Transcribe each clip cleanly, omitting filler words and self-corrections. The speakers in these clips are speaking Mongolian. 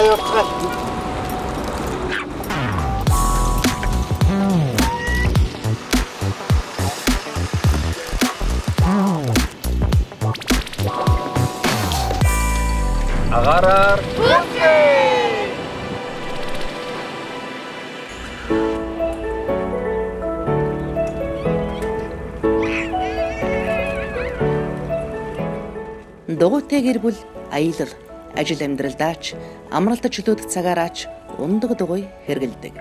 явцгаал. Агаараар Дугуйтай гэр бүл аялал, ажил амьдралдаач, амралтад чөлөөдөх цагаараач ундаг дугуй хэрэгэлдэг.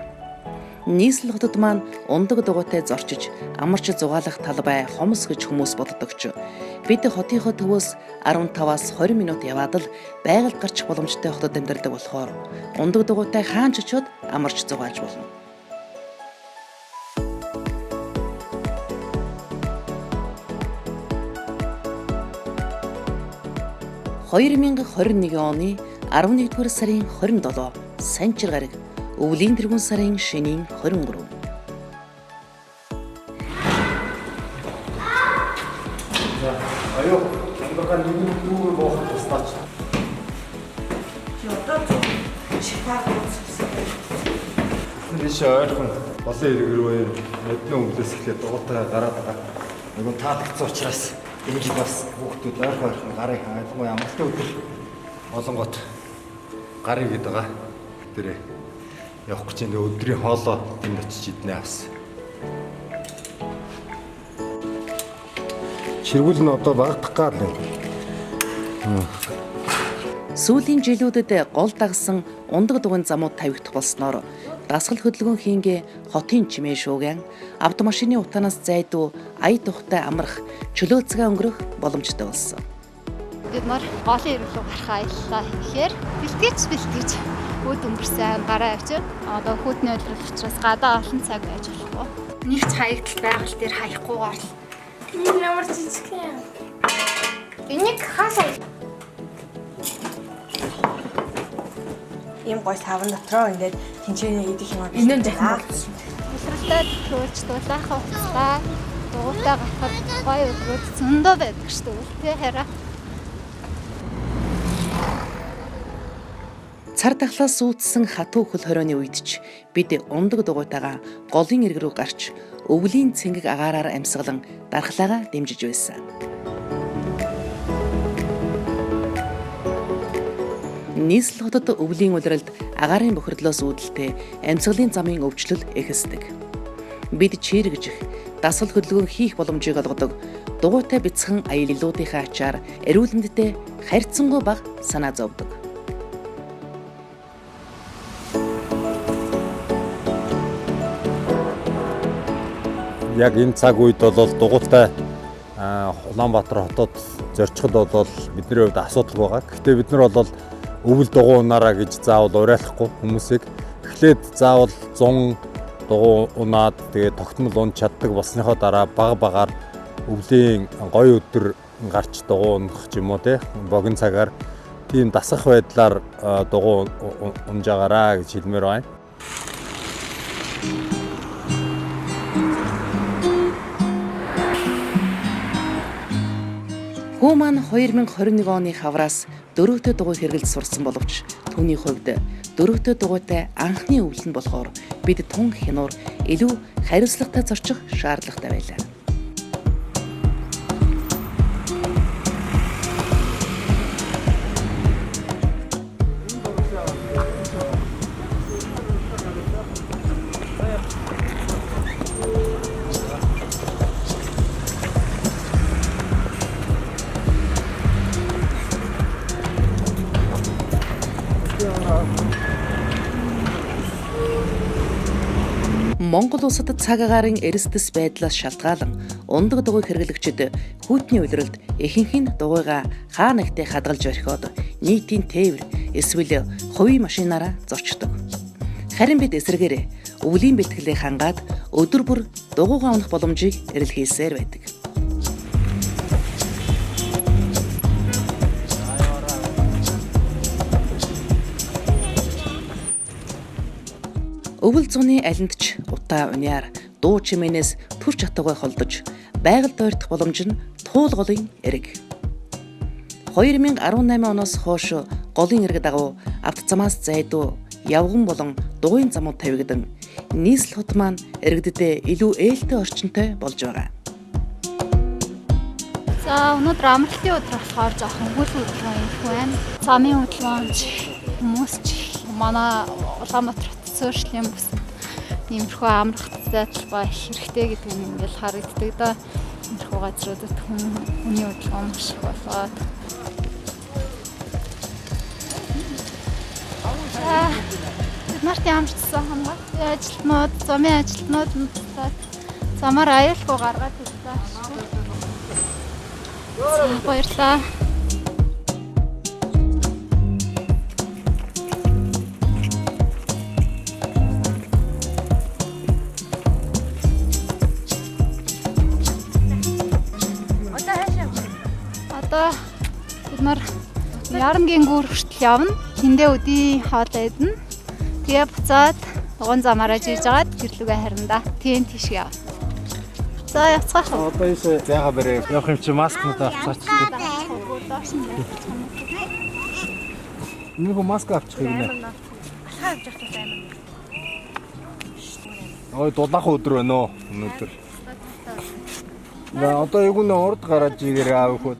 Нийслэл хотод маань ундаг дугуйтай зорчиж, амарч зугаалах талбай хомс гэж хүмүүс боддогч. Бид хотынхоо төвөөс 15-аас 20 минут яваад л байгальд гарчих боломжтой хотод амьдардаг болохоор ундаг дугуйтай хаан ч очиод амарч зугаалж болно. (2021 оны 11-р сарын 27 Санчир гараг Өвлийн тэргүүн сарын шөнийн 23. аюу амбархан нэгэн дүүр бооход тусдаач. Энд шаархан болсон хэрэг рүү мэднэ өвлөөс эхлээд дугуйтаа гараад байгаа. Нөгөө таалагдсан учраас энэ л бас хүүхдүүд ойрхон гарыг хангалтгүй амралтын өдөр олонгот гарыг гээд байгаа. Тэр явах гэж энэ өдрийн хоолоо тэнд очиж иднэ авсан. Чиргүүл нь одоо багтах гал. Сүүлийн жилүүдэд гол дагсан ундаг дугуйн замууд тавигдах болсноор дасгал хөдөлгөөн хийнгээ хотын чимээ шууган автомашины утаанаас зайдуу ая тухтай амрах чөлөө цагаа өнгөрөх боломжтой болсон. Бид нар голын ирэх рүү гарах аяллаа хийхээр бэлтгэж өд өнгөрсөн гараа авчир. Одоо хүүтний өдрөл учраас гадаа олон цаг байж болохгүй. Нэг ч хаягдл байгаль дээр хаяггүйгээр л энэ ямар жижиг юм. Энийг хаасаа ийм гой савн дотроо ингээд тэнцэнэ идэх юм аа. Энэ захин болсон. өсрэлтэй төрүүлж дулаахаа хуцлаа. Дугуйтай гарахад гой өдрүүд зөндөө байдаг шүү дээ. Хараа. Цар тахлаас үүдсэн хатуу хөл хорионы үед ч бид ундаг дугуйтайгаа голын ирэг рүү гарч өвлийн цэнгэг агаараар амьсгалан дархлаагаа дэмжиж байсан. Нийслэл хотод өвлийн улиралд агаарын бохирдлоос үүдэлтэй амьсгалын замын өвчлөл эхэлдэг. Бид чирэгжих, дасгал хөдөлгөөн хийх боломжийг олгодог дугуйтай бяцхан аяллуудынхаа ачаар эрүүлэндээ харьцангуй бага санаа зовдөг. Яг энэ цаг үед бол дугуйтай Улаанбаатар хотод зорчиход бол бидний хувьд асуудал байгаа. Гэхдээ бид нар бол өвөл дугуй унаараа гэж заавал уриалахгүй хүмүүсийг эхлээд заавал 100 дугуй унаад тэгээд тогтмол унж чаддаг болсныхоо дараа бага багаар өвлийн гоё өдөр гарч дугуй унах ч юм уу те богино цагаар тийм дасгах байдлаар дугуй унж агаараа гэж хэлмээр байна. Хүү маань 2021 оны хавраас дөрөвтэй дугуй хэрэгэлд сурсан боловч түүний хувьд дөрөвтэй дугуйтай анхны өвлөн болохоор бид тун хянуур илүү хариуцлагатай зорчих шаардлагатай байлаа. Монгол улсад цаг агаарын эрсдэс байдлаас шалтгаалan ундаг дугуй хэрэглэгчид хүүтний улиралд ихэнх нь дугуйгаа хаа нэгтээ хадгалж орхиод нийтийн тээвэр эсвэл хувийн машинаараа зорчдог. Харин бид эсрэгээр өвлийн бэлтгэлээ хангаад өдөр бүр дугуйгаа унах боломжийг эрэлхийлсээр байдаг. Өвөл зуны алинд ч утаа униар дуу чимээнээс түр чатгагүй холдож байгальд ойртох боломж нь туул голын эрэг. 2018 оноос хойш голын иргэд дагуу авто замаас зайдуу явган болон дугуйн замууд тавигдан нийслэл хот маань иргэдэдээ илүү ээлтэй орчинтой болж байгаа. За өнөөдөр амралтын өдөр болохоор жоохон хөл хөдөлгөөн их байна. Замын хөдөлгөөнч хүмүүс ч манай Улаанбаатар хот суурьшлийн бүсэд иймэрхүү амрах зайдал байх хэрэгтэй гэдэг нь ингээл харагддаг да. Иймэрхүү газруудад хүний хөдөлгөөн маш их болоод. Бид нарт ямарчсан хамгаалалтын ажилтнууд, замын ажилтнууд нутагт замаар аюулгүй гаргаад ирлээ. Баярлалаа. Одоо бид нар Ярамгийн гүүр хүртэл явна. Тэндээ өдий хоолоо идэнэ. Тэгээ буцаад дугуйн замаараа жийж агаад гэрлүүгээ харина да. Тийм тийш яв. За яцгаах. Одоо ийшээ зайгаа барай. Явах юм чи маскнууд авцаач. Нэг маск авчих юм нэ. Алхаа авч явах юм. Ой дулаах өдөр байна уу өнөөдөр. На одоо яг үнэ урд гараад жигээр аав хөө.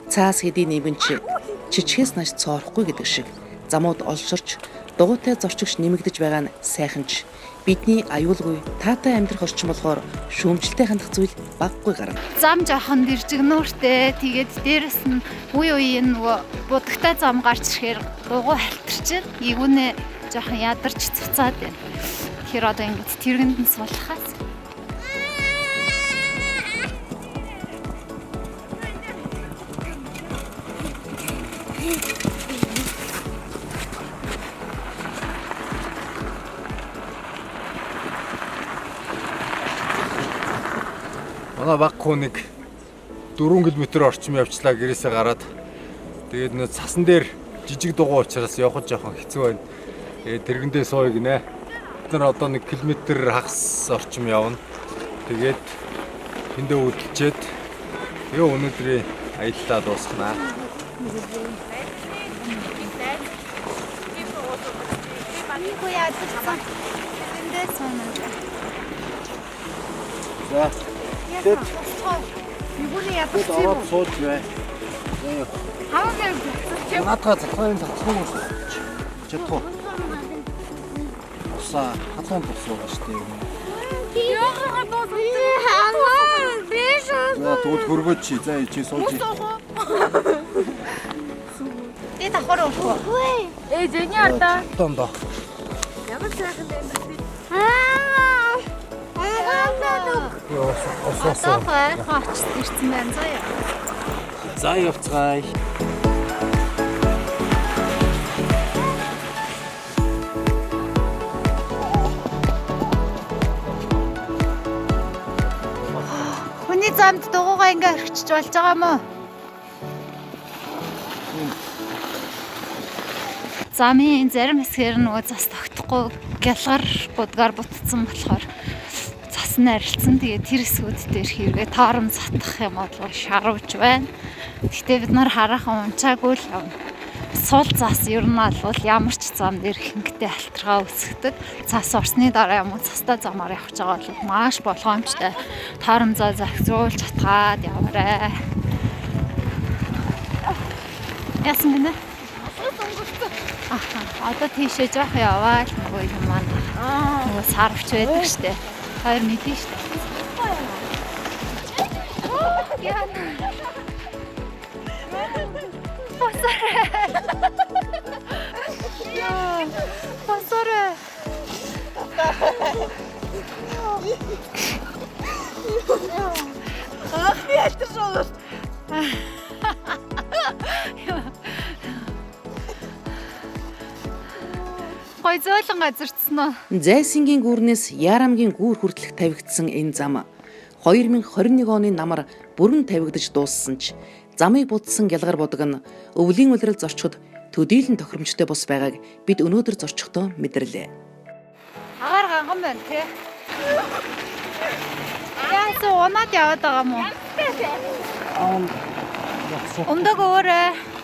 Цаас хэдийн нэмэнч чичгээс наш цоорохгүй гэдэг шиг замууд олширч дугуйтай зорчигч нэмэгдэж байгаа нь сайханч бидний аюулгүй таатай амьдрах орчин болохоор шүүмжлэлтэй хандах зүйл баггүй гарна. Зам жоохон дэржигнүүртэй тэгээд дээрэс нь үе нөгөө будагтай зам гарч ирэхээр дугуй халтарч игүнэ жоохон ядарч цуцаад байна. Тэгэхээр одоо ингэж тэргэнд нь суулгахаас Манай баггүй нэг 4 км орчим явчлаа гэрээсээ гараад тэгээд нөө цасан дээр жижиг дугуй учраас явах жоохон хэцүү байна. Тэгээд тэргэндээ сууя гинэ. Бид нар одоо 1 км хагас орчим явна. Тэгээд тэндээ үдчихэд тэгээ өнөөдрийн аяллаа дуусгана. За. Тэд Юуны ядаж ороод сууж бай. Хаваа мэн. Наадгаа цахааны цахах уу? Чадах. Усаа хатуун тусуугаа штэ юм. Яагаад бодлоо? Биш. За тэгвэл хөргөөч чи. За чи сууж. Тэ давхар уухгүй. Зэний ардаа. Тондоо. Ямар сайхан байна. Одоо хайрхан очиж ирсэн байна заяа. За явцгаая. Хүний замд дугуйгаа ингээ орхичж болж байгаа юм уу? Замын зарим хэсгээр нөгөө зас тогтохгүй гялгар будгаар бутцсан болохоор зас нь арилцсан. Тэгээд тэр хэсгүүд дээр хэрэгээ таарам затах юм бол шаруулж байна. Гэхдээ бид нар хараахан унчаагүй л явна. Сул зас ер нь бол ямар ч зам дээр ихэнхдээ алтргаа үсгдэг. Цас орсны дараа юм уу цастай замаар явж байгаа бол маш болгоомжтой. Таарам заа захиулж чатгаад яваарэ. Яасан гинэ? Одоо тийшээ жоох яваад нөгөө юм маань. Нөгөө сарвч байдаг штэ. Хоёр мэдэн штэ. Яна. Посоре. Ах, я тяжело. гоё зөөлөн газарцсан уу? Зайсангийн гүүрнээс Яарамгийн гүүр хүртэлх тавигдсан энэ зам 2021 оны намар бүрэн тавигдаж дууссан ч замыг будсан гялгар будаг нь өвлийн улирал зорчход төдийлөн тохиромжтой бус байгааг бид өнөөдөр зорчихдоо мэдэрлээ. Агаар ганган байна тий. Яасан унаад яваад байгаа юм уу? Өндөг өөрөө.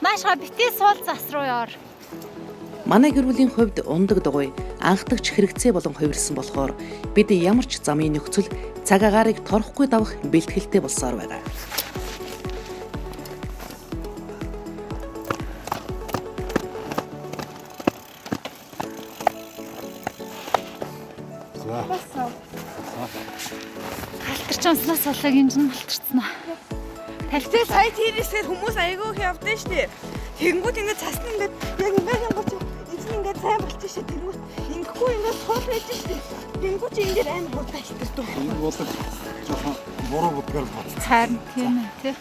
Машга битгий суул зас руу яар. Манай гэр бүлийн хувьд ундаг дугуй анхдагч хэрэгцээ болон хувирсан болохоор бид ямар ч замын нөхцөл цаг агаарыг торхгүй давах бэлтгэлтэй болсоор байгаа. Халтарчснаас болог энэ нь халтарсан аа. Тэгтээ сая тийрээсээр хүмүүс айгүй их явдсан шүү дээ. Тэнгүүд ингээд цасны ингээд яг ингээд янгаж эзэн ингээд сайн болчих шүү. Тэнгүүд ингэхгүй ингээд суул байж шүү дээ. Тэнгүүд чи ингээд амар хурдан халтардаг. Энэ бол жоохон буруу будгаар бат. Цаарн тийм ээ тий.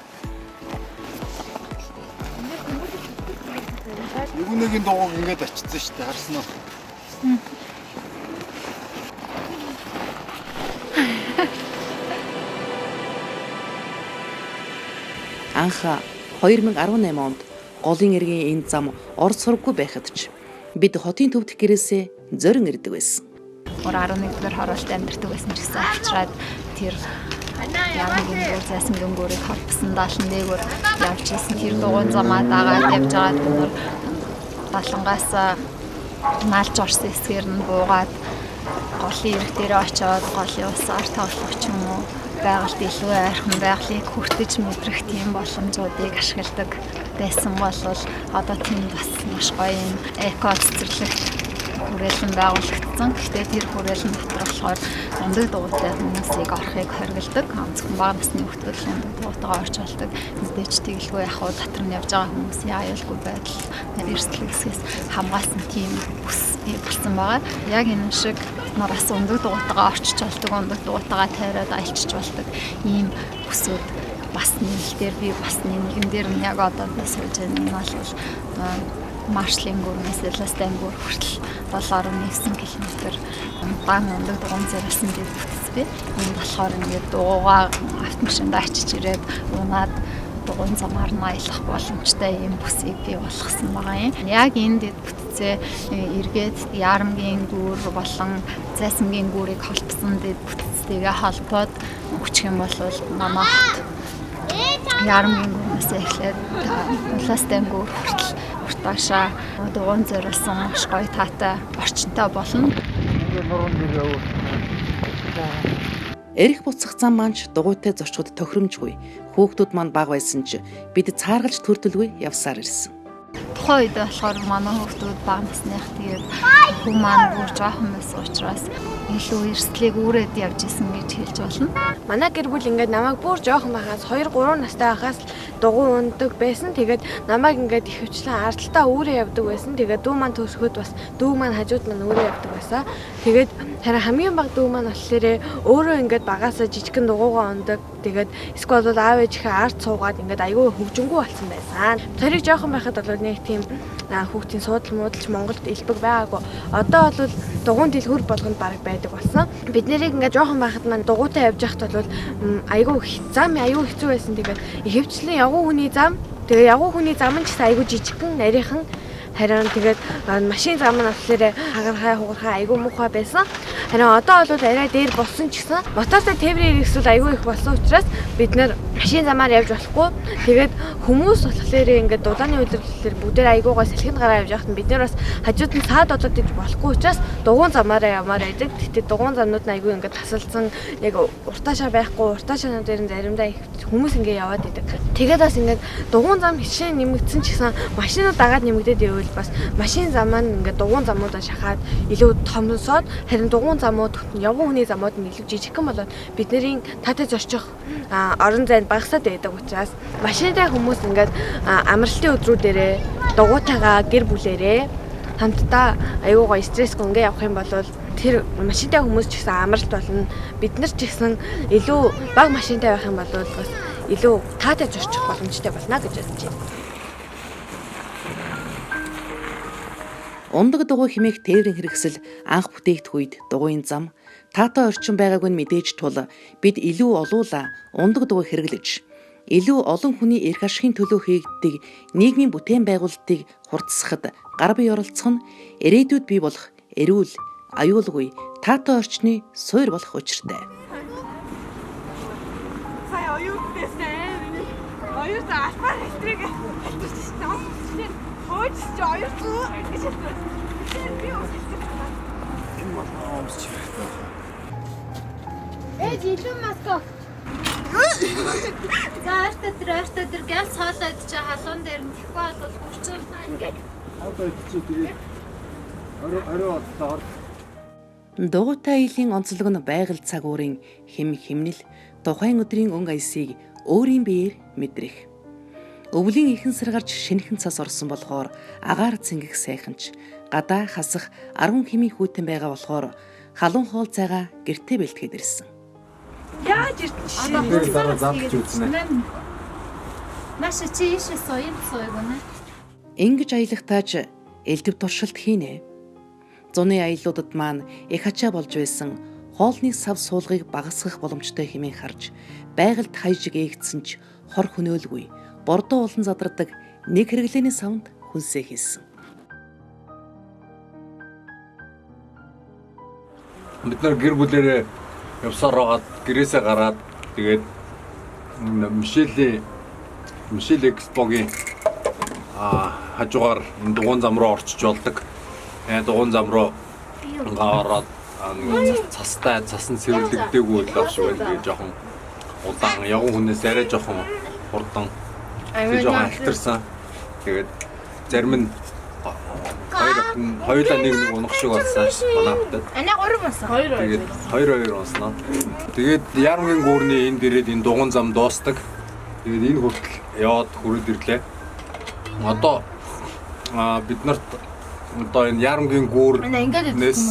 Нэгүнийгийн дууг ингээд очсон шүү дээ. Харсан уу? Анх 2018 онд голын эргийн энэ зам ор сурггүй байхад ч бид хотын төвд гэрээсээ зорин ирдэг байсан. Өөр 11-р хороолт амьдардаг байсан ч гэсэн авчраад тэр Яарамгийн гүүр Зайсангийн гүүрийг холбосон 71-өр явж исэн тэр дугуйн замаа дагаад явж байгаа түр балангаас наалж орсон хэсгээр нь буугаад голын эрэг дээр очиод голын усаар тоглох ч юм уу байгальд илүү айрхан байгалыг хүртэж мэдрэх тийм боломжуудыг ашигладаг байсан бол одоо тийм бас маш гоё юм эко цэцэрлэгт хүрээлэн байгуулагдсан. Гэхдээ тэр хүрээлэн дотор болохоор ундаг дугуйтай хүмүүсийг орохыг хориглодог. Онцгой бага насны хүүхдүүд ундаг дугуйтайгаа орж болдог. Мэдээж тэгэлгүй яг хуу дотор нь явж байгаа хүмүүсийн аюулгүй байдал эрсдэл хэсгээс хамгаалсан тийм бүс болсон байгаа. Яг энэ шиг бас ундаг дугуйтайгаа орчиж болдог, ундаг дугуйтайгаа тайраад аялчиж болдог ийм бүсүүд бас нийлэлээр би бас нийгэн дээр нь яг одоо би сууж байгаа нь бол Маршлын гүрнээс Ластайн гүр хүртэл 7.9 км бан ундаг дугуйн зэрэлсэн дэд бүтц би. Энэ болохоор ингээд дуугаа автомашинд очиж ирээд унаад дугуйн замаар нь аялах боломжтой ийм бүсийг бий болгосон байгаа юм. Яг энэ дэд бүтцээ эргээд Яарамгийн гүр болон Зайсангийн гүрийг холбосон дэд бүтцтэйгээ холбоод өгчих юм бол манай хот Яарамгийн гүрнээс эхлээд Ластайн гүр хүртэл уртаашаа дугуйн зориулсан маш гоё таатай орчинтой болно. Эрэх буцах зам маань дугуйтай зорчход тохиромжгүй. Хүүхдүүд маань бага байсан ч бид цааргалж төртөлгүй явсаар ирсэн. Тухайн үед болохоор манай хүүхдүүд бага насных тэгээд хүн маань бүр жоохон байсан учраас илүү эрсдлийг үүрээд явж исэн гэж хэлж болно. Манай гэр бүл ингээд намайг бүр жоохон байхаас 2-3 настай байхаас дугуй ундаг байсан. Тэгээд намайг ингээд их хвчлэн ардталтаа өөрөө явдаг байсан. Тэгээд дүү маань төсгөөд бас дүү маань хажууд маань өөрөө явдаг байсан. Тэгээд харин хамгийн бага дүү маань болохоор өөрөө ингээд багаасаа жижигхэн дугуйгаа ундаг. Тэгээд эсвэл бол аав ээжийнхээ ард суугаад ингээд аягүй хөвжөнгөө болсон байсан. Тэрийг жоохон байхад бол нэг тийм хүүхдийн суудал муудалч Монголд илбэг байгаагүй. Одоо бол дугуйн дэлгүүр болгонд бараг байдаг болсон. Бид нэрийг ингээд жоохон байхад маань дугуйтай явж байхад бол аягүй зам аягүй хэцүү байсан. Тэгээд ихэвчлэн явган хүний зам. Тэгээ явган хүний зам нь ч гэсэн аягүй жижигхэн нарийнхан. Харин тэгээд машин зам нь болохоор хагархай хугархай аягүй муухай байсан. Харин одоо бол арай дээр болсон ч гэсэн мотортой тээврийн хэрэгсэл аягүй их болсон учраас бид нэр машин замаар явж болохгүй. Тэгээд хүмүүс болохоор ингээд дулааны үйлдвэрлэлээр бүгдээр аягуугаа салхинд гараа явж байхад бид нэр бас хажууд нь саад болоод иж болохгүй учраас дугуйн замаараа явмаар байдаг. Тэгтээ дугуйн замнууд нь аягүй ингээд тасалдсан яг уртаашаа байхгүй уртаашаа дээр нь заримдаа их хүмүүс ингээд яваад идэг. Тэгээд бас ингээд дугуйн зам хичээн нэмэгдсэн ч гэсэн машинууд дагаад нэмэгдээд ивэл бас машин зам маань ингээд дугуйн замуудаа шахаад илүү томсоод харин дугуйн замууд явган хүний замууд нь илүү жижигхэн болоод бидний таатай зорчих орон зайд багасаад байдаг учраас машинтай хүмүүс ингээд амралтын өдрүүдээрээ дугуйтайгаа гэр бүлээрээ хамтдаа аюу гоо стрессгүй ингээд явах юм бол тэр машинтай хүмүүс ч гэсэн амралт болно. Бид нар ч гэсэн илүү бага машинтай байх юм бол бас илүү таатай зорчих боломжтой болно гэж бодож байна. Ундаг дугуй хэмээх тээврийн хэрэгсэл анх бүтээгдэх үед дугуйн зам таатай орчин байгааг нь мэдээж тул бид илүү олуула ундаг дугуй хэрэглэж илүү олон хүний эрх ашигын төлөө хийгддэг нийгмийн бүтээн байгуулалтыг хурцсахад гар бие оролцох нь ирээдүйд бий болох эрүүл, аюулгүй, таатай орчны суурь болох учиртай. Сая оюутнээсээ оюутан албаар хэлтрийг хэлчихсэн юм. Хөөж чи оюутан гэж хэлсэн. Би Энэ бол аамс чирэгтэй. Жилүү маско. За артаа газ хоолойд чи халуун дээр нь тэхүү бол хүчин ингээд. Одоо чи тэгээд орой боллоо. Дугуйтай аялын онцлог нь байгаль цаг уурын химнэл тухайн өдрийн өнгө аясыг өөрийн биеэр мэдрэх. Өвлийн ихэн сар гарч шинэхэн цас орсон болохоор агаар цэнгэх сайханч гадаа хасах 10 хэмийн хүүтэн байгаа болохоор халуун хоол цайгаа гэртээ бэлтгээд ирсэн. яаж ирсэн Тэр дараа завч үзнэ. Маш чи ийшээ соён сойгоно. Ингэж аялахтаач элдв туршилт хийнэ. Зуны аяллуудад маань их ачаа болж байсан хоолны сав суулгыг багасгах боломжтой хэмээн харж байгальд хайжиг ээгдсэн ч хор хөнөөлгүй бордоо улан задардаг нэг хэрэглээний савнд хүнсээ хийсэн. Бид нар гэр бүлээрээ явсаар байгаад гэрээсээ гараад тэгээд Мишель Экспогийн хажуугаар дугуйн зам руу орчиж болдог. Дугуйн зам руу гараад цастай цасан сэрэлдэгдээгүй л авш байна гэж жоохон удаан явган хүнээс арай жоохон хурдан жоохон альтарсан. Тэгээд зарим нь хоёулаа нэг унах шиг болсон манай хотод. Ана 3 болсон. 2 Тэгээд 2 онсноо. Тэгээд Ярамгийн гүүрний энд ирээд энэ дугуйн зам дуустдаг. Тэгээд энэ хүртэл яваад хүрээд ирлээ. Одоо бид нарт одоо энэ Ярамгийн гүүрнээс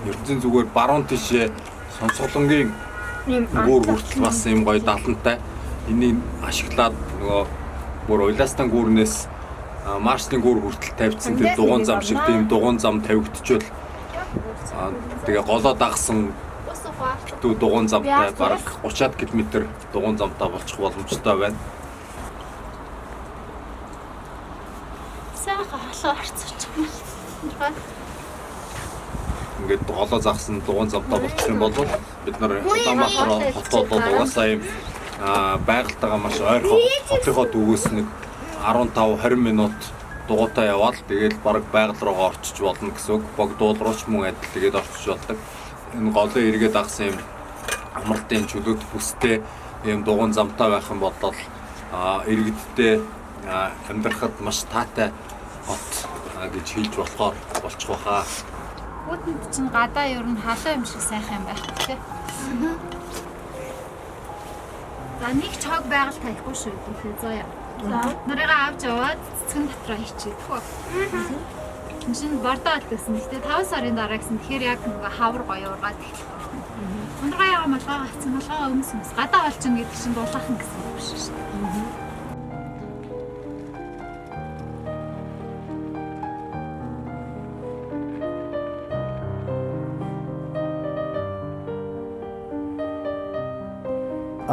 ертөнцийн зүгээр баруун тишээ Сонсголонгийн гүүр хүртэл бас юм гоё далантай. Энийг ашиглаад нөгөө бүр Улаастан гүүрнээс Маршлийн гүүр хүртэл тавьчихсан тэр дугуйн зам шиг тийм дугуйн зам тавигдчихвол тэгээ голоо дагсан битүү дугуйн замтай бараг 30-аад км дугуйн замтай болчих боломжтой байна. Сайхан халуун харцууч юм. Ингээд голоо загсан дугуйн замтай болчих юм бол бид нар Улаанбаатар хотод угаасаа юм байгальтайгаа маш ойрхон хотынхоо дүүгээс нэг 15-20 минут дугуйтай яваад тэгээд бараг байгаль руугаа орчиж болно гэсэн үг. Богдуул руу ч мөн адил тэгээд орчиж болдог. Энэ голын эргээд агсан юм амралтын чөлөөт бүстэй юм дугуйн замтай байх юм бол иргэдтэй амьдрахад маш таатай хот гэж хэлж болохоор болчих واخа. Хүүтэнд чинь гадаа ер нь халуун юм шиг сайхан юм байх тий. За нэг ч хог байгаль таяхгүй шүү дээ заяа. Нарыгаа авч яваад цэцгэн дотроо хийчихээ хөө. Шинэ бордоо алдсан. Гэтэ 5 сарын дараа гэсэн тэгэхээр яг нэг хавар гоё ургаад эхлэх. Ундраа яга малгай гацсан малгай өмс гадаа олчихно гэдэг чинь дуулаахан гэсэн юм биш шүү.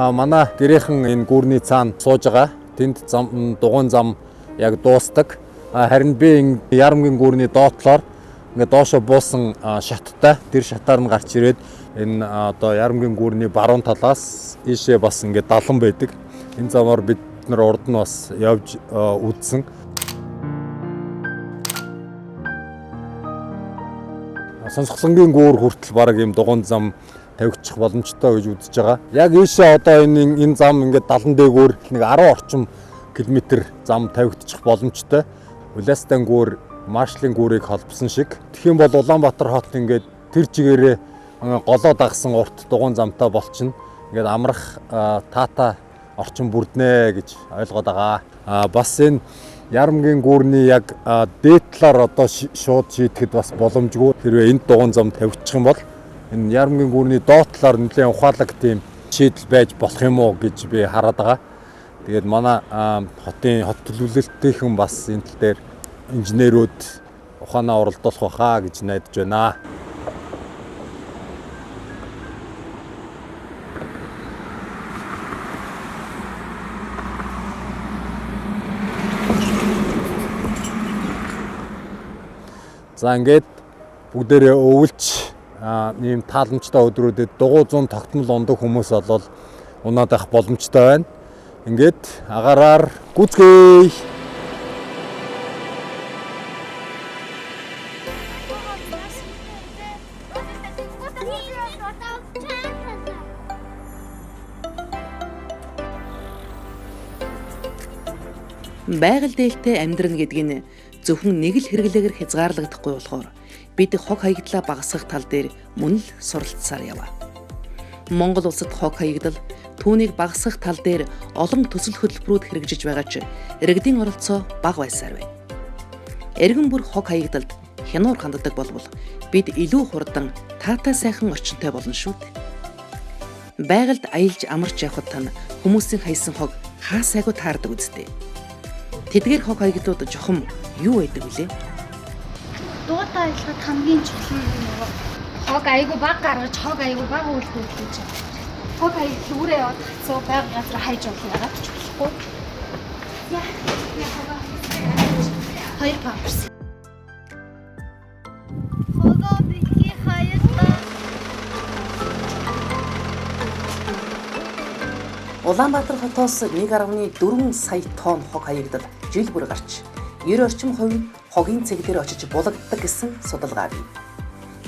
Манай гэрийнхэн энэ гүүрний цаана сууж байгаа. Тэнд дугуйн зам яг дуустдаг. Харин би Ярамгийн гүүрний доотлоор ингээд доошо буусан шаттай тэр шатаар нь гарч ирээд энэ одоо Ярамгийн гүүрний баруун талаас ийшээ бас ингээд далан байдаг. Энэ замаар бид нар урд нь бас явж үзсэн. Сонсголонгийн гүүр хүртэл бараг юм дугуйн зам тавигдчих боломжтой гэж үзэж байгаа. Яг ийшээ одоо энэ зам ингээд далан дээгүүр нэг 10 орчим километр зам тавигдчих боломжтой. Улаастан гүүр Маршлийн гүүрийг холбосон шиг. Тэгэх юм бол Улаанбаатар хот ингээд тэр чигээрээ голоо дагсан урт дугуйн замтай болчихно. Ингээд амрах таатай орчин бүрднэ гэж ойлгоод байгаа. Бас энэ Ярамгийн гүүрний яг дээд талаар одоо шууд шийдэхэд бас боломжгүй. Хэрвээ энд дугуйн зам тавигдчих юм бол энэ Ярамгийн гүүрний доод талаар нэлээд ухаалаг тийм шийдэл байж болох юм уу гэж би хараад байгаа. Тэгээд манай хот төлөвлөлтийнхэн бас энэ тал дээр инженерүүд ухаанаа оролдуулах байхаа гэж найдаж байна. За ингээд бүгдээрээ өвөлж ийм тааламжтай өдрүүдэд дугуй зүүн тогтмол ундаг хүмүүс бол унаад авах боломжтой байна. Ингээд агаараар гүцгээе. Байгаль дээлтэй амьдрна гэдэг нь зөвхөн нэг л хэрэглээгээр хязгаарлагдахгүй болохоор бид хог хаягдлаа багасгах тал дээр мөн л суралцсаар яваа. Монгол улсад хог хаягдал түүнийг багасгах тал дээр олон төсөл хөтөлбөрүүд хэрэгжиж байгаа ч иргэдийн оролцоо бага байсаар байна. Эргэн бүр хог хаягдалд хянуур ханддаг болбол бид илүү хурдан таатай сайхан орчинтой болно шүү дээ. Байгальд аялж амарч явхад тань хүмүүсийн хайсан хог хаа сайгүй таардаг үстэй. Тэдгээр хог хаягдлууд жохом юу байдаг вүлээ? Дуутай аялахад хамгийн чухал нь нөгөө хог айгу баг гаргаж хог айгу баг үйлдвэрлэж байгаа. Хог хаягдал үрээ яваад цоо байг газар хайж болох ягаад ч болохгүй. Яа хог хоёр памперс. Хогоо битгий хаягдал. Улаанбаатар хотоос 1.4 сая тонн хог хаягдал жил бүр гарч 90 орчим хувь хогийн цэг дээр очиж булагддаг гэсэн судалгаа бий.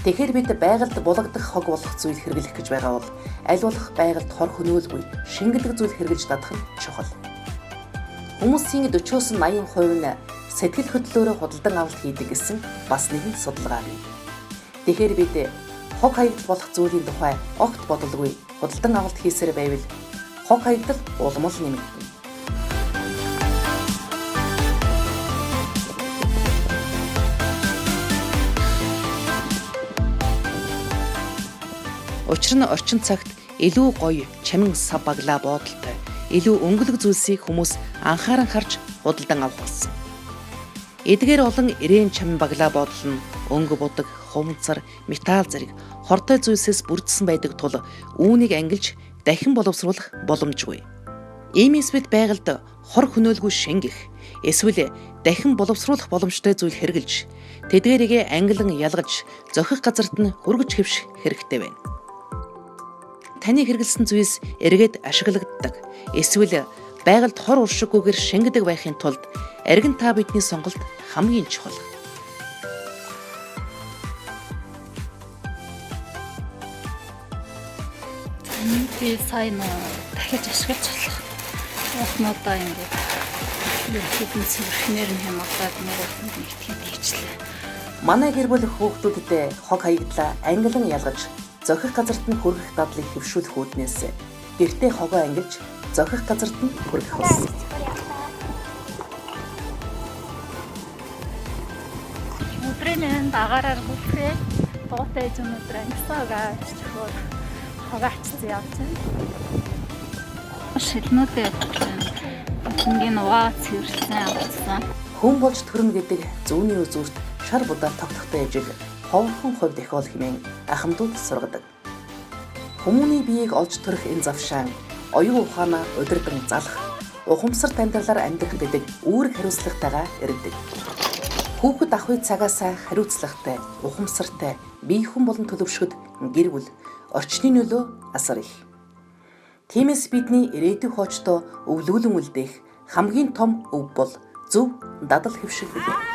Тэгэхээр бид байгальд булагдах хог болох зүйл хэрэглэх гэж байгаа бол аль болох байгальд хор хөнөөлгүй шингэлэг зүйл хэрэглэж дадах нь чухал. Хүмүүсийн 40-80% нь сэтгэл хөдлөлөөрөө худалдан авалт хийдэг гэсэн бас нэгэн судалгаа бий. Тэгэхээр бид хог хаягдал болох зүйлийн тухай огт бодолгүй худалдан авалт хийсээр байвал хог хаягдал улмал нэмэгдэнэ. Учир нь орчин цагт илүү гоё, чамин сав баглаа бодолтой, илүү өнгөлөг зүйлсийг хүмүүс анхааран харж худалдан авах болсон. Эдгээр олон ирээн чамин баглаа бодол нь өнгө будаг, хуванцар, металл зэрэг хортой зүйлсээс бүрдсэн байдаг тул үүнийг ангилж дахин боловсруулах боломжгүй. Иймээс бид байгальд хор хөнөөлгүй шингэх, эсвэл дахин боловсруулах боломжтой зүйл хэрэгжилж, тэдгээрийг ангилан ялгаж, зохих газарт нь хүргэж хэвших хэрэгтэй байна. Таны хэрэгэлсэн зүйлс эргээд ашиглагддаг. Эсвэл байгальд хор уршиггүйгээр шингэдэг байхын тулд эргэн та бидний сонголт хамгийн чухал. Би сайн дахиж ашиглаж болох. Уухнуудаа ингээд хэдэн цэвэрхнээр нь хямгагаад нэг нэгтгэж хийчлээ. Манай гэр бүл хүүхдүүдэд хог хаягдлаа ангилан ялгаж зохих газарт нь хүргэх дадлыг хэвшүүлэх үүднээс гэртээ хогоо ангилж зохих газарт нь хүргэх болсон. Өдрийн дагараар бүхрээ дуутай зүүнөдөр ангисаагаа чөхөр хогоочсон явж байна. Шилнүүдээ ингийн уваа цэвэрлсэн авсан. Хүн болж төрнө гэдэг зүүнний үзүүрт шар будаа тогтохтой ижил ховхон хувь дохиол хэмээн ахмадууд сургадаг. Хүмүүний биеийг олж төрөх энэ завшаан оюун ухаанаа удирдан залах, ухамсарт амьдралаар амьдрах гэдэг үүрэг хариуцлагатайгаа ирдэг. Хүүхэд ахуй цагаасаа хариуцлагатай, ухамсартай, бие хүн болон төлөвшөхөд гэр бүл, орчны нөлөө асар их. Тиймээс бидний ирээдүйн хоочдоо өвлүүлэн үлдээх хамгийн том өв бол зөв дадал хэвшиг билээ.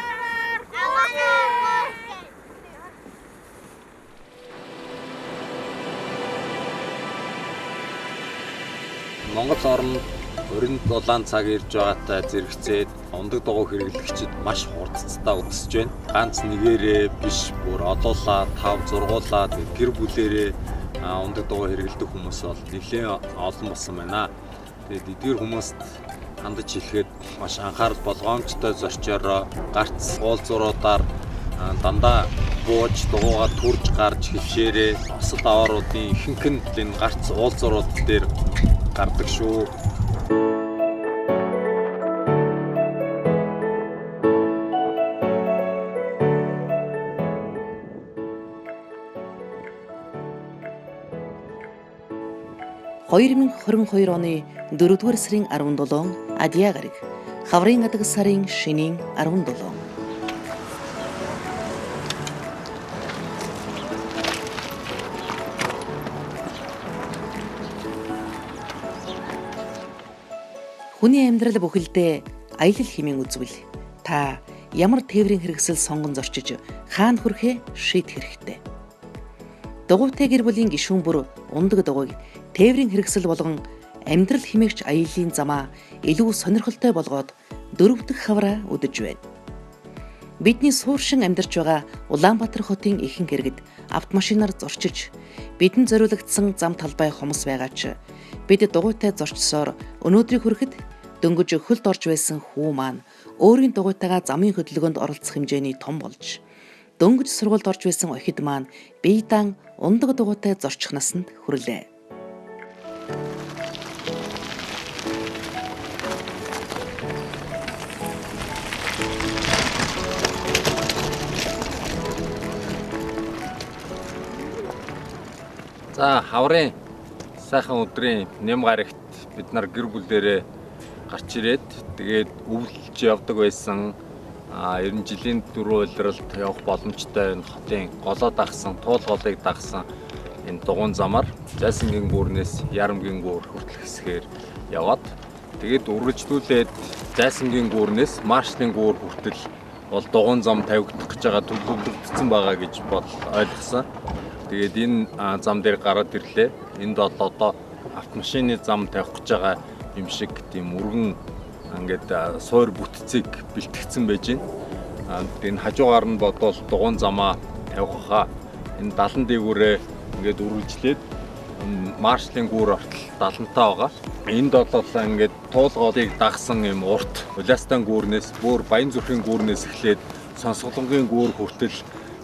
Монгол орнд өрөнд улаан цаг ирж байгаатай зэрэгцээд ундаг дугуй хэрэглэгчид маш хурцтай өсөж байна. Ганц нэгээрээ биш, бүр олоолаа, 5-6-уулаа гэр бүлээрээ ундаг дугуй хэрэглэдэг хүмүүс бол нэлээд олон болсон байна. Тэгээд эдгээр хүмүүст хандаж хэлэхэд маш анхаарал болгоомжтой зорчоор гарц уулзууруудаар дандаа бууж дугуйгаа түрж гарч хөвшөөрээ осол авааруудын ихэнх нь энэ гарц уулзуурууд дээр гардаг шүү. 2022 оны 4-р сарын 17 Адиа гараг. Хаврын адаг сарын шинийн 17. Хүний амьдрал бүхэлдээ аялал хэмээн үзвэл та ямар тээврийн хэрэгсэл сонгон зорчиж хаана хүрэхээ шийдэх хэрэгтэй. Дугуйтай гэр бүлийн гишүүн бүр ундаг дугуйг тээврийн хэрэгсэл болгон амьдрал хэмээгч аяллаа замаа илүү сонирхолтой болгоод 4 дахь хавраа үдэж байна. Бидний сууршин амьдарч байгаа Улаанбаатар хотын ихэнх иргэд автомашинаар зорчиж бидэнд зориулагдсан зам талбай хомос байгаа ч бид дугуйтай зорчсоор өнөөдрийг хүрэхэд дөнгөж хөлд орж байсан хүү маань өөрийн дугуйтайгаа замын хөдөлгөөнд оролцох хэмжээний том болж дөнгөж сургуульд орж байсан охид маань биедан ундаг дугуйтай зорчих насанд хүрлээ. За хаврын сайхан өдрийн нэм гарагт бид нар гэр бүлээрээ гарч ирээд тэгээд өвлөж явдаг байсан 90 жилийн дөрөв улиралд явах боломжтой энэ хотын голоо дагсан, туул голыг дагсан энэ дугуйн замаар Зайсангийн гүүрнээс Ярамгийн гүүр хүртэл хэсгээр яваад тэгээд үргэлжлүүлээд Зайсангийн гүүрнээс Маршлын гүүр хүртэл бол дугуйн зам тавигдах гэж байгаа төлөвлөгдсөн байгаа гэж ойлгосон. Тэгээд энэ зам дээр гараад ирлээ. Энд бол одоо автомашины зам тавих гэж байгаа юм шиг тийм өргөн ингээд суур бүтцийг бэлтгэсэн байж байна. Энэ хажуугаар нь бодвол дугуйн замаа тавихаа энэ 70 дээгүүрээ ингээд үргэлжлээд Маршлын гүүр ортол 70-таа байгаа. Энд бол ингээд туул голыг дагсан юм урт Улаастан гүүрнээс бүр Баянзүрхийн гүүрнээс эхлээд Сонсголонгийн гүүр хүртэл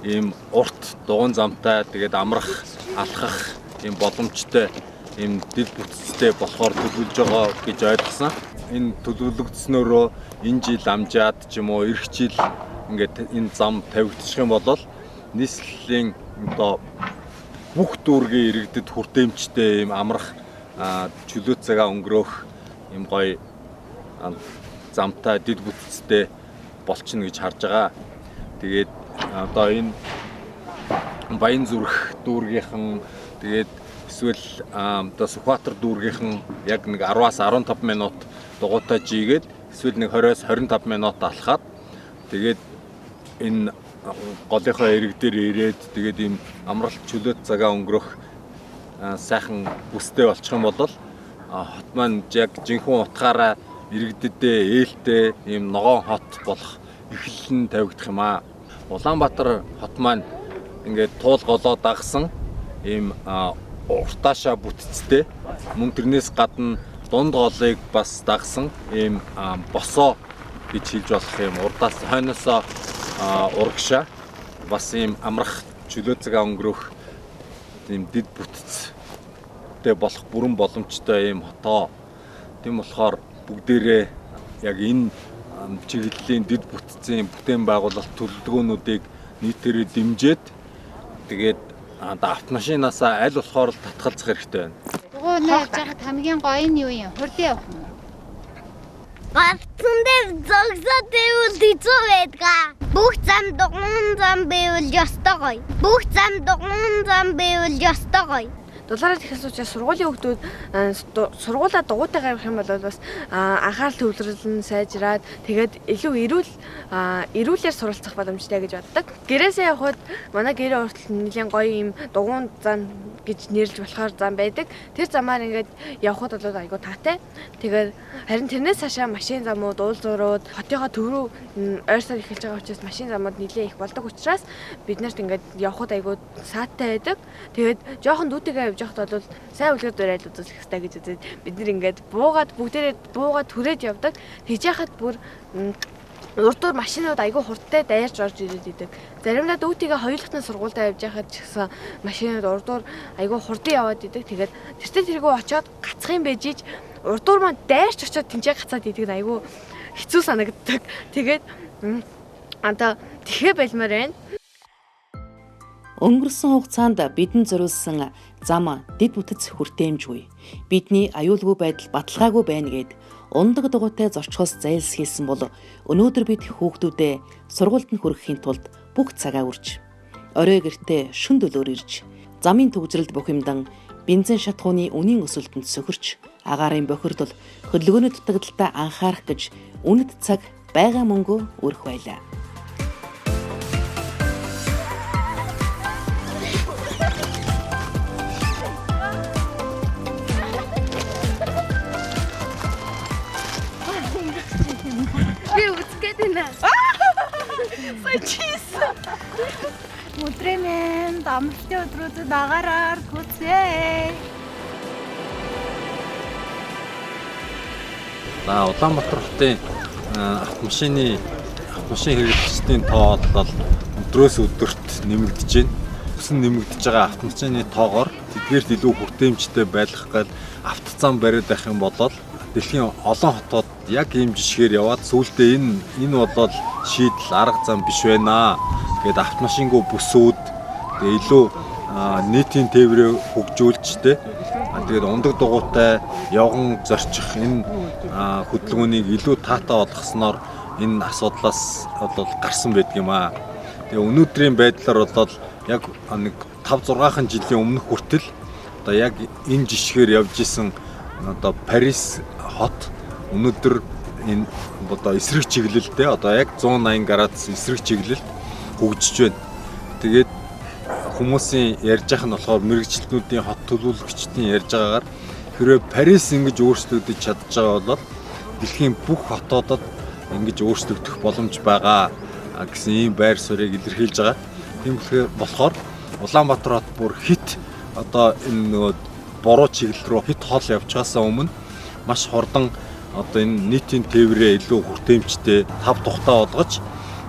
ийм урт дугуйн замтай тэгээд амрах, алхах ийм боломжтой ийм дэд бүтцтэй болохоор төлөвлөж байгаа гэж ойлгосон. Энэ төлөвлөгдснөөрөө энэ жил амжаад ч юм уу эх жил ингээд энэ зам тавигдчих юм бол нийслэлийн одоо бүх дүүргийн иргэдэд хүртээмжтэй ийм амрах чөлөө цагаа өнгөрөөх ийм гоё замтай дэд бүтцтэй болчихно гэж харж байгаа. Тэгээд одоо энэ Баянзүрх дүүргийнхэн тэгээд эсвэл одоо Сүхбаатар дүүргийнхэн яг нэг 10-аас 15 минут дугуйтай жигээд эсвэл нэг 20-оос 25 минут алхаад тэгээд энэ голынхоо ирэг дээр ирээд тэгээд ийм амралт чөлөөт цагаа өнгөрөх сайхан бүстэй болчих юм бол хот маань яг жинхэнэ утгаараа иргэдэдээ ээлтэй ийм ногоон хот болох эхлэл нь тавигдах юм аа. Улаанбаатар хот маань ингээд туул голоо дагсан ийм уртаашаа бүтцтэй мөн тэрнээс гадна дунд голыг бас дагсан ийм босоо гэж хэлж болох юм урдаас хойноосоо урагшаа бас ийм амрах чөлөө цагаа өнгөрөх ийм дэд бүтцтэй болох бүрэн боломжтой ийм хотоо. Тийм болохоор бүгдээрээ яг энэ чиглэлийн дэд бүтцийн бүтээн байгуулалт төлөвлөгөөнүүдийг нийтээрээ дэмжиж тэгээд автомашинаасаа аль болохоор л татгалзах хэрэгтэй байна. Дугуйнаа явж байхад хамгийн гоё нь юу юм? Хурдан явах юм. Галцсан дээр зогсоод байвал хэцүү байдгаа. Бүх зам дугуйн зам байвал ёстой гоё. Бүх зам дугуйн зам байвал ёстой гоё. Дулаараа тэгээс учраас сургуулийн хүүхдүүд сургуулаа дугуйтайгаар явах юм бол бас анхаарал төвлөрөл нь сайжраад тэгээд илүү эрүүлэр суралцах боломжтой гэж боддог. Гэрээсээ явхад манай гэрээ хүртэл нэлийн гоё юм дугуйн зам гэж нэрлэж болохоор зам байдаг. Тэр замаар ингээд явхад бол айгүй таатай. Тэгээд харин тэрнээс цаашаа машин замууд, уул зурууд, хотынхоо төв рүү ойрсоор эхэлж байгаа учраас машин замууд нэлээд их болдог учраас бид нарт ингээд явхад айгүй саатай байдаг. Тэгээд жоохон дүүтэйгээ явж байхад бол сайн үлгэр дураад үзүүлэх хэрэгтэй гэж үзээд бид нэр ингээд бүгдээрээ буугаад түрээд явдаг. Тэгж яхад бүр урдуур машинууд айгүй хурдтай дайрч орж ирээд идэг. Заримдаа дүүтигээ хоёулахны сургуультай явж байхад ч гэсэн машинууд урдуур айгүй хурдан яваад идэг. Тэгээд тэргөө очиод гацх юм байж ич урдуур маань дайрч очиод тэнцээ гацаад идэг нь айгүй хэцүү санагддаг. Тэгээд тэгэхээр байлмаар байна. Өнгөрсөн хугацаанд бидэнд зориулсан зам дэд бүтэц хүртээмжгүй. Бидний аюулгүй байдал баталгаагүй байна гэд ундаг дугуйтай зорчхоос зайлсхийлсэн бол өнөөдөр бид хүүхдүүдээ сургуульд нь хүрэхийн тулд бүх цагаа үрж, орой гэртээ шөн дөлөөр ирж, замын төвжрэлд бухимдан бензин шатхууны үнийн өсөлтөнд сөхөрч, агаарын бохирдол, хөдөлгөөний дутагдaltaа анхаарах гэж үнэт цаг байгаа мөнгөө өрөх байлаа. Би үзгээд байна. Өдрэмэн дамжтай өдрүүдэд агаараар гүцээ. Улаанбаатар хотын автомашин хэрэглэгчдийн тоо бол өдрөөс өдөрт нэмэгдэж байна. Өсөн нэмэгдэж байгаа автомашины тоогоор тэдгээрт илүү хүртээмжтэй байлгах гээд автозам бариад байх юм бол дэлхийн олон хотод яг ийм жишгээр яваад сүүлдээ энэ бол шийдэл арга зам биш байна гэд автомашингүй бүсүүд тэгээ илүү нийтийн тээврээ хөгжүүлж тэгээд ундаг дугуйтай явган зорчих энэ хөдөлгөөнийг илүү таатай болгосноор энэ асуудлаас бол гарсан байдаг юм аа. Тэгээ өнөөдрийн байдлаар бол яг нэг 5-6 жилийн өмнөх хүртэл одоо яг энэ жишгээр явж исэн одоо Парис хот өнөөдөр энэ одоо эсрэг чиглэлтэй одоо яг 180 градус эсрэг чиглэлд хөгжиж байна. Тэгээд хүмүүсийн ярьж байгаа нь болохоор мэрэгчлэтнүүдийн хот төлөөлөгчдийн ярьж байгаагаар хэрвээ Парис ингэж өөрчлөгдөж чадж байгаа бол дэлхийн бүх хотуудад ингэж өөрчлөгдөх боломж байгаа гэсэн ийм байр суурийг илэрхийлж байгаа. Тийм болохоор Улаанбаатар хот бүр хит одоо энэ нөгөө буруу чиглэл рүү хит хол явж байгаасаа өмнө маш хурдан одоо энэ нийтийн тээврээ илүү хүртээмжтэй тав тухтаа болгож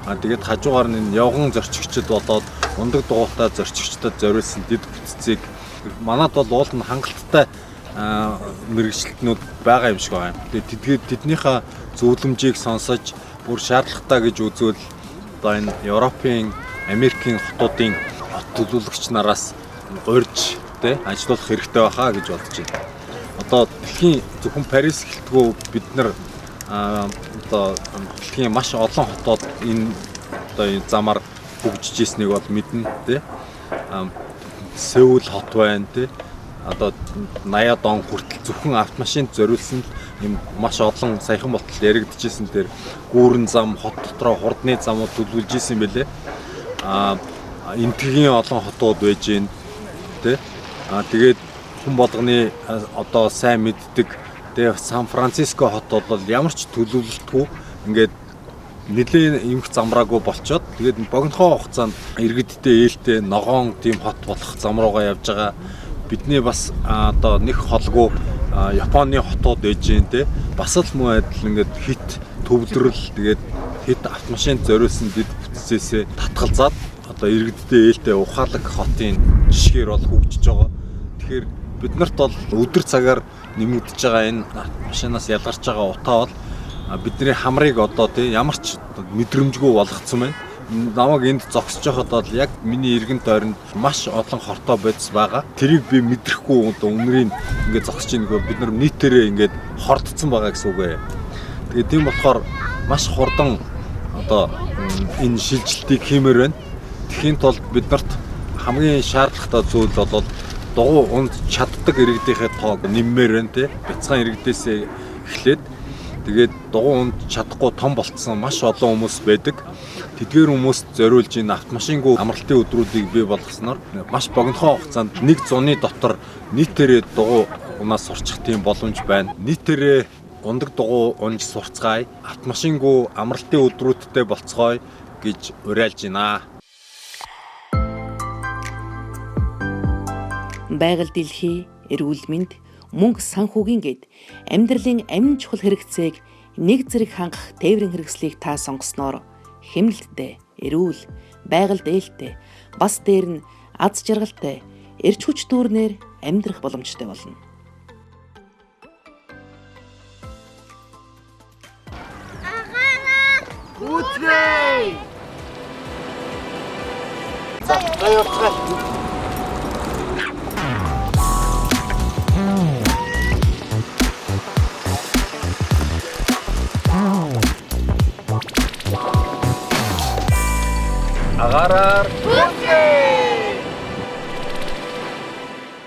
тэгээд хажуугаар нь явган зорчигчд болоод ундаг дугуйтай зорчигчдод зориулсан дэд бүтцийг манад бол уул нь хангалттай мэрэгчлэтнүүд байгаа юм шиг байна. Тэгээд тэднийхээ зөвлөмжийг сонсож бүр шаардлагатай гэж үзвэл одоо энэ Европын, Америкийн хотуудын хот төлөөлөгч нараас урьж ажиллах хэрэгтэй байхаа гэж бодож байна. Одоо дэлхийн зөвхөн Парис гэлтгүү бид нар одоо дэлхийн маш олон хотууд энэ одоо энэ замаар хөгжиж ирснийг бол мэднэ тий. Сеул хот байна тий. Одоо 80-аад он хүртэл зөвхөн автомашинд зориулсан юм маш олон саяхан болтол яригдчихсэн тэр гүүрэн зам хот дотроо хурдны замууд төлөвлөж исэн бэлээ. Энтгийн олон хотууд байж гин тий. Тэгээд хүн болгоны одоо сайн мэддэг тэгээ Сан Франциско хот бол ямар ч төлөвлөлтгүй ингээд нэлээд эмх замраагүй болчоод тэгээд богинохоо хугацаанд иргэдтэй ээлтэй ногоон тийм хот болох зам руугаа явж байгаа. Бидний бас одоо нэг холгүй Японы хотууд ээж гин те бас л муу адил ингээд хит төвлөрөл тэгээд хит автомашинд зориулсан дэд бүтцээсээ татгалзаад одоо иргэдтэй ээлтэй ухаалаг хотын жишгээр бол хөгжиж байгаа. Тэгэхээр биднэрт бол өдөр цагаар нэмэгдэж байгаа энэ машинаас ялгарч байгаа утаа бол бидний хамрыг одоо тий ямар ч мэдрэмжгүй болгоцсон байна. Намайг энд зогсож байхад бол яг миний эргэн тойронд маш олон хортой бодис байгаа. Тэрийг би мэдрэхгүй одоо өмнөрийн ингээд зогсож байгаа бид нар нийтээрээ ингээд хордсон байгаа гэсэн үг ээ. Тэгээд тийм болохоор маш хурдан одоо энэ шилжилтийг хиймээр байна. Тэхийн тулд биднэрт хамгийн шаардлагатай зүйл бол дугуй унд чаддаг иргэдийнхээ тоог нэммээр байна тий. Бяцхан иргэдээсээ эхлээд тэгээд дугуй унд чадахгүй том болцсон маш олон хүмүүс байдаг. Тэдгээр хүмүүст зориулж энэ автомашингүй амралтын өдрүүдийг бий болгосноор маш богинохоо хугацаанд нэг зуны дотор нийтээрээ дугуй унаас сурчих тийм боломж байна. Нийтээрээ ундаг дугуй унж сурцгаая, автомашингүй амралтын өдрүүдтэй болцгоё гэж уриалж байна. Байгаль дэлхий, эрүүл мэнд, мөнгө санхүүгийн гээд амьдралын амин чухал хэрэгцээг нэг зэрэг хангах тээврийн хэрэгслийг та сонгосноор хэмнэлттэй, эрүүл, байгальд ээлтэй, бас дээр нь аз жаргалтай, эрч хүч дүүрнээр амьдрах боломжтой болно. За явцгаал. Агаараар.